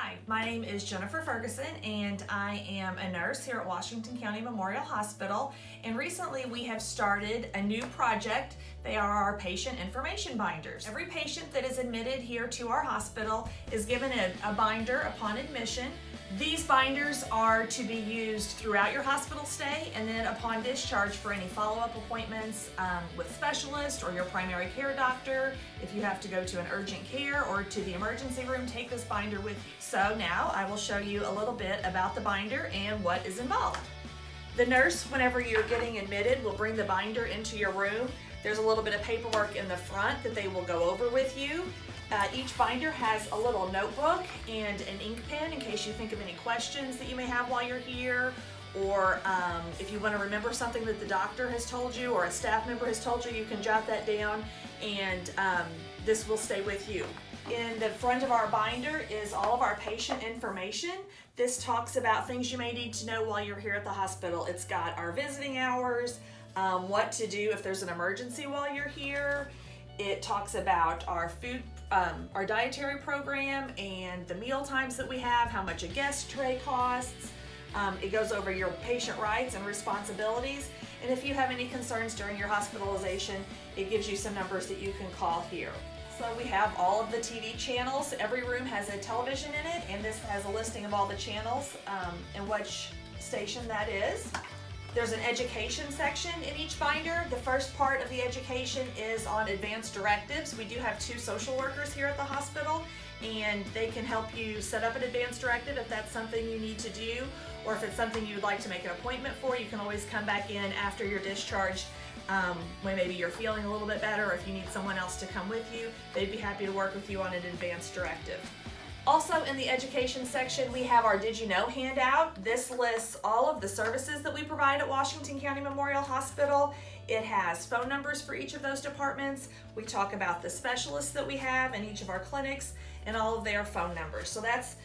Hi, my name is Jennifer Ferguson and I am a nurse here at Washington County Memorial Hospital, and recently we have started a new project. They are our patient information binders. Every patient that is admitted here to our hospital is given a binder upon admission. These binders are to be used throughout your hospital stay and then upon discharge for any follow-up appointments with specialists or your primary care doctor. If you have to go to an urgent care or to the emergency room, take this binder with you. So now I will show you a little bit about the binder and what is involved. The nurse, whenever you're getting admitted, will bring the binder into your room. There's a little bit of paperwork in the front that they will go over with you. Each binder has a little notebook and an ink pen in case you think of any questions that you may have while you're here, or if you want to remember something that the doctor has told you or a staff member has told you, you can jot that down, and this will stay with you. In the front of our binder is all of our patient information. This talks about things you may need to know while you're here at the hospital. It's got our visiting hours, what to do if there's an emergency while you're here. It talks about our food, our dietary program and the meal times that we have, how much a guest tray costs. It goes over your patient rights and responsibilities. And if you have any concerns during your hospitalization, it gives you some numbers that you can call here. So we have all of the TV channels. Every room has a television in it, and this has a listing of all the channels and which station that is. There's an education section in each binder. The first part of the education is on advanced directives. We do have 2 social workers here at the hospital, and they can help you set up an advanced directive if that's something you need to do, or if it's something you'd like to make an appointment for. You can always come back in after you're discharged when maybe you're feeling a little bit better, or if you need someone else to come with you. They'd be happy to work with you on an advanced directive. Also in the education section, we have our Did You Know handout. This lists all of the services that we provide at Washington County Memorial Hospital. It has phone numbers for each of those departments. We talk about the specialists that we have in each of our clinics and all of their phone numbers. So that's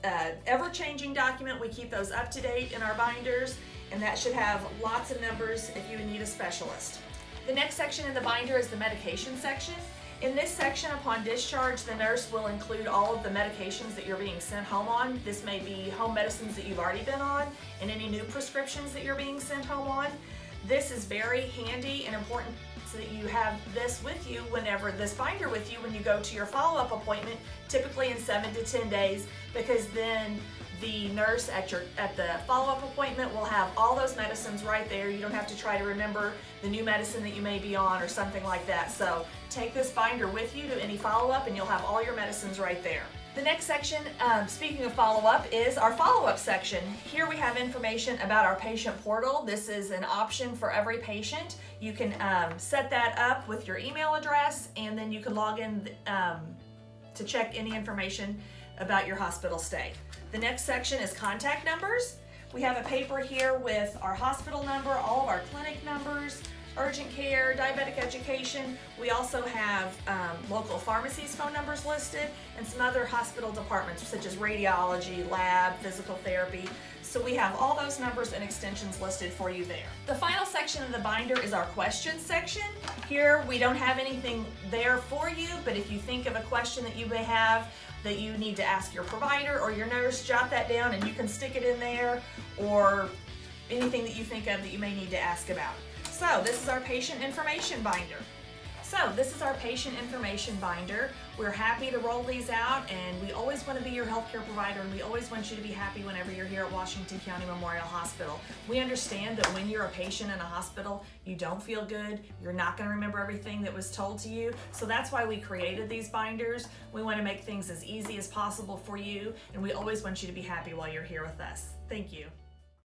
an ever-changing document. We keep those up to date in our binders, and that should have lots of numbers if you need a specialist. The next section in the binder is the medication section. In this section, upon discharge, the nurse will include all of the medications that you're being sent home on. This may be home medicines that you've already been on and any new prescriptions that you're being sent home on. This is very handy and important so that you have this with you whenever, this binder with you when you go to your follow-up appointment, typically in 7 to 10 days, because then the nurse at the follow-up appointment will have all those medicines right there. You don't have to try to remember the new medicine that you may be on or something like that. So take this binder with you to any follow-up and you'll have all your medicines right there. The next section, speaking of follow-up, is our follow-up section. Here we have information about our patient portal. This is an option for every patient. You can set that up with your email address, and then you can log in to check any information about your hospital stay. The next section is contact numbers. We have a paper here with our hospital number, all of our clinic numbers, urgent care, diabetic education. We also have local pharmacies' phone numbers listed and some other hospital departments such as radiology, lab, physical therapy. So we have all those numbers and extensions listed for you there. The final section of the binder is our questions section. Here we don't have anything there for you, but if you think of a question that you may have that you need to ask your provider or your nurse, jot that down and you can stick it in there, or anything that you think of that you may need to ask about. So this is our patient information binder. We're happy to roll these out, and we always want to be your healthcare provider, and we always want you to be happy whenever you're here at Washington County Memorial Hospital. We understand that when you're a patient in a hospital, you don't feel good, you're not going to remember everything that was told to you. So that's why we created these binders. We want to make things as easy as possible for you, and we always want you to be happy while you're here with us. Thank you.